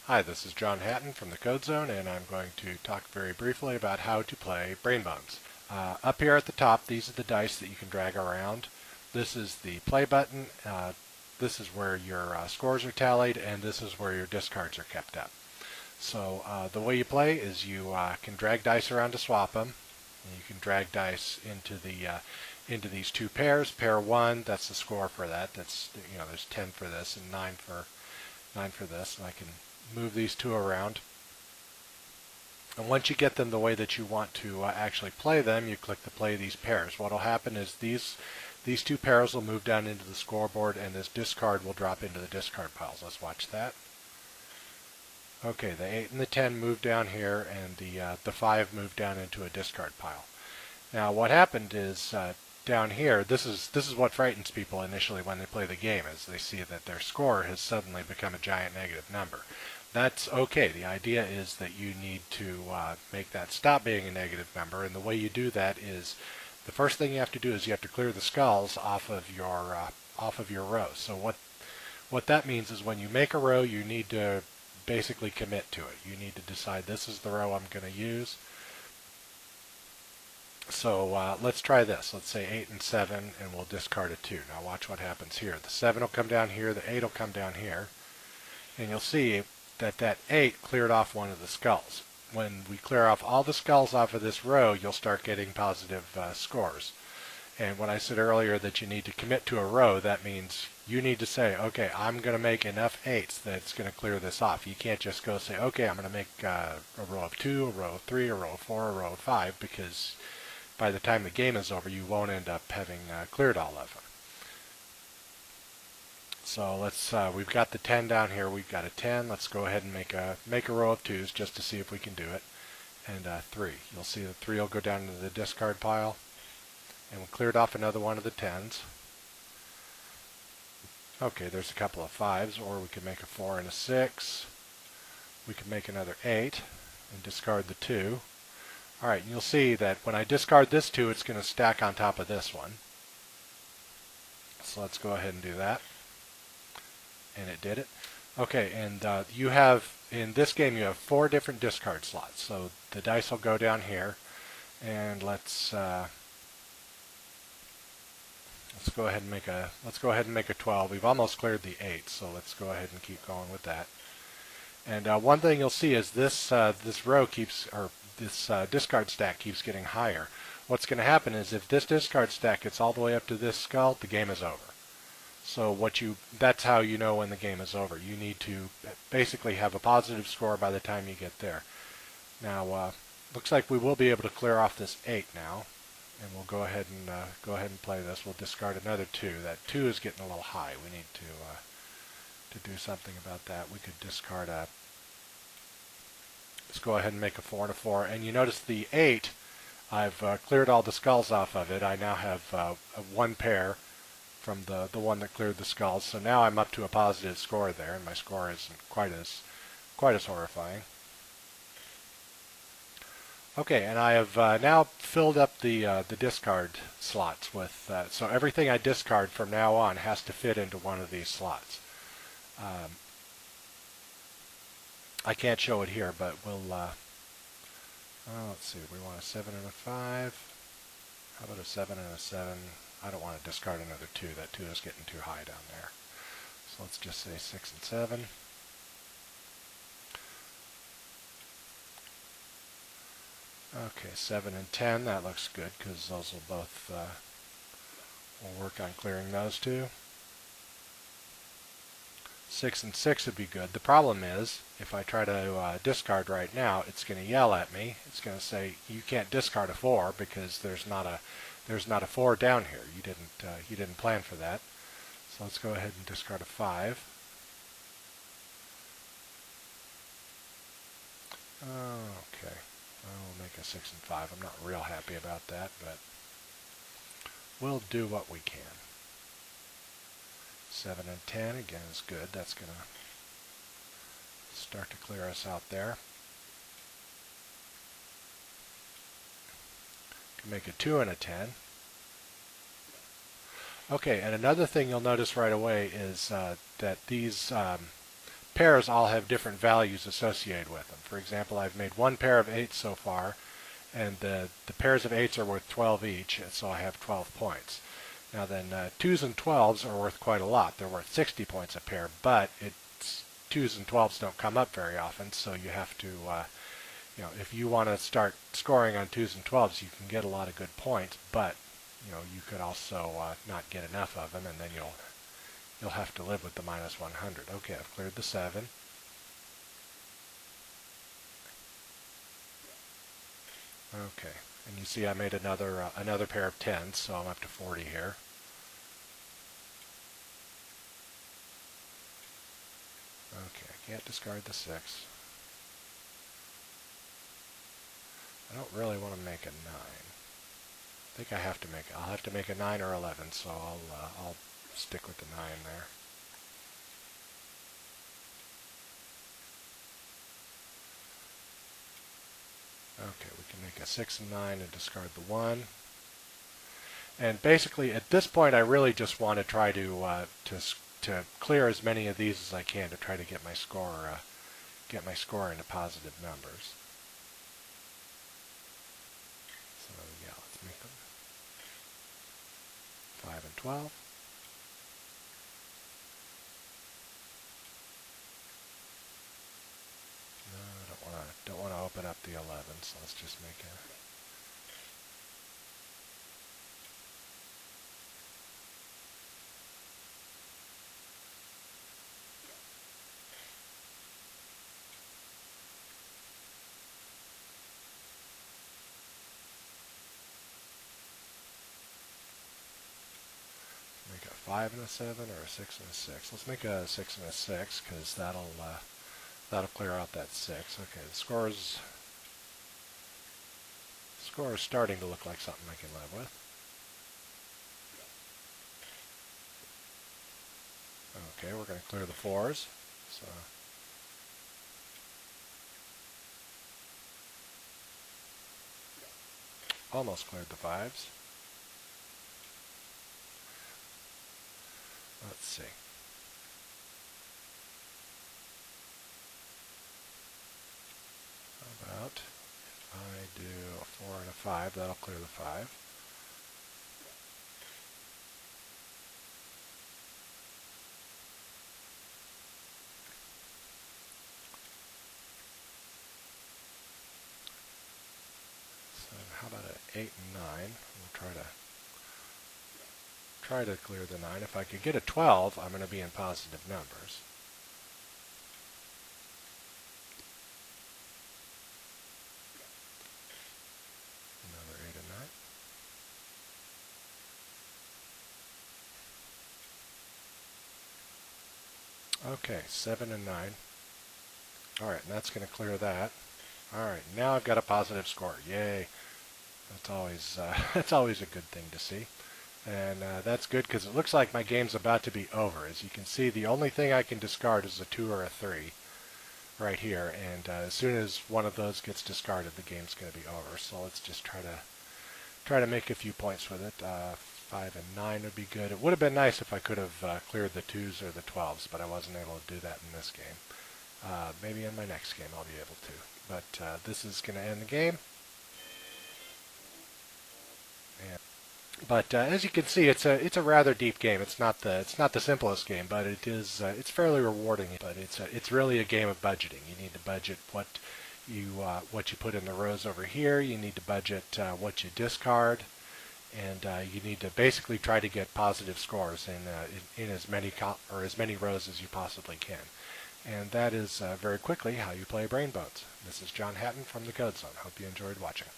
Hi, this is John Hatton from the Code Zone, and I'm going to talk very briefly about how to play Brain Bones. Up here at the top, these are the dice that you can drag around. This is the play button. This is where your scores are tallied, and this is where your discards are kept up. So the way you play is you can drag dice around to swap them. And you can drag dice into these two pairs. Pair 1, that's the score for that. That's, there's 10 for this and 9 for this, and I can move these two around. And once you get them the way that you want to actually play them, you click to play these pairs. What will happen is these two pairs will move down into the scoreboard, and this discard will drop into the discard piles. Let's watch that. Okay, the 8 and the 10 move down here, and the 5 move down into a discard pile. Now what happened is down here, this is what frightens people initially when they play the game, is they see that their score has suddenly become a giant negative number. That's okay. The idea is that you need to make that stop being a negative number, and the way you do that is the first thing you have to do is you have to clear the skulls off of your row. So what that means is when you make a row, you need to basically commit to it. You need to decide this is the row I'm going to use. So let's try this. Let's say 8 and 7, and we'll discard a 2. Now watch what happens here. The 7 will come down here, the 8 will come down here, and you'll see that 8 cleared off one of the skulls. When we clear off all the skulls off of this row, you'll start getting positive scores. And when I said earlier that you need to commit to a row, that means you need to say, okay, I'm going to make enough 8s that it's going to clear this off. You can't just go say, okay, I'm going to make a row of 2, a row of 3, a row of 4, a row of 5, because by the time the game is over, you won't end up having cleared all of them. So we've got the 10 down here. We've got a 10. Let's go ahead and make a row of 2s just to see if we can do it. And 3. You'll see the 3 will go down into the discard pile. And we cleared off another one of the 10s. Okay, there's a couple of 5s, or we could make a 4 and a 6. We could make another 8 and discard the 2. Alright, you'll see that when I discard this 2, it's going to stack on top of this one. So let's go ahead and do that. And it did it. Okay, and you have, in this game, you have 4 different discard slots. So the dice will go down here, and let's go ahead and make a 12. We've almost cleared the 8, so let's go ahead and keep going with that. And one thing you'll see is this row keeps, or this discard stack keeps getting higher. What's going to happen is if this discard stack gets all the way up to this skull, the game is over. So that's how you know when the game is over. You need to basically have a positive score by the time you get there. Now, looks like we will be able to clear off this 8 now, and we'll go ahead and play this. We'll discard another 2. That 2 is getting a little high. We need to do something about that. We could discard a. Let's go ahead and make a 4 and a 4. And you notice the 8, I've cleared all the skulls off of it. I now have one pair from the one that cleared the skulls. So now I'm up to a positive score there, and my score isn't quite as horrifying. Okay, and I have now filled up the discard slots with, so everything I discard from now on has to fit into one of these slots. I can't show it here, but we'll, let's see, we want a 7 and a 5. How about a 7 and a 7? I don't want to discard another 2. That 2 is getting too high down there. So let's just say 6 and 7. Okay, 7 and 10, that looks good because those will both, we'll work on clearing those two. 6 and 6 would be good. The problem is, if I try to discard right now, it's going to yell at me. It's going to say, you can't discard a 4 because there's not a 4 down here. You didn't plan for that. So let's go ahead and discard a 5. Okay. We'll make a 6 and 5. I'm not real happy about that, but we'll do what we can. 7 and 10, again, is good. That's going to start to clear us out there. Can make a 2 and a 10. Okay, and another thing you'll notice right away is that these pairs all have different values associated with them. For example, I've made one pair of 8s so far, and the pairs of 8s are worth 12 each, and so I have 12 points. Now then, 2s and 12s are worth quite a lot. They're worth 60 points a pair, but 2s and 12s don't come up very often, so you have to, if you want to start scoring on 2s and 12s, you can get a lot of good points, but, you could also not get enough of them, and then you'll have to live with the minus 100. Okay, I've cleared the 7. Okay, and you see I made another pair of 10s, so I'm up to 40 here. Okay, I can't discard the 6. I don't really want to make a 9. I think I'll have to make a 9 or 11, so I'll stick with the 9 there. Okay, we can make a 6 and 9 and discard the 1. And basically, at this point, I really just want to try to clear as many of these as I can to try to get my score into positive numbers. So yeah, let's make them 5 and 12. No, I don't want to open up the 11, so let's just make a. Make a 5 and a 7 or a 6 and a 6. Let's make a 6 and a 6 because that'll clear out that 6. Okay, the score is starting to look like something I can live with. Okay, we're going to clear the 4s. So almost cleared the 5s. Let's see. How about if I do a 4 and a 5, that'll clear the 5. So how about an 8 and 9? We'll try to clear the 9. If I could get a 12, I'm going to be in positive numbers. Another 8 and 9. Okay, 7 and 9. Alright, and that's going to clear that. Alright, now I've got a positive score. Yay! That's always a good thing to see. And that's good because it looks like my game's about to be over. As you can see, the only thing I can discard is a 2 or a 3 right here. And as soon as one of those gets discarded, the game's going to be over. So let's just try to make a few points with it. 5 and 9 would be good. It would have been nice if I could have cleared the 2s or the 12s, but I wasn't able to do that in this game. Maybe in my next game I'll be able to. But this is going to end the game. But as you can see, it's a rather deep game. It's not the simplest game, but it's fairly rewarding. But it's really a game of budgeting. You need to budget what you put in the rows over here. You need to budget what you discard, and you need to basically try to get positive scores in as many rows as you possibly can. And that is very quickly how you play Brain Bones. This is John Hatton from the Code Zone. Hope you enjoyed watching.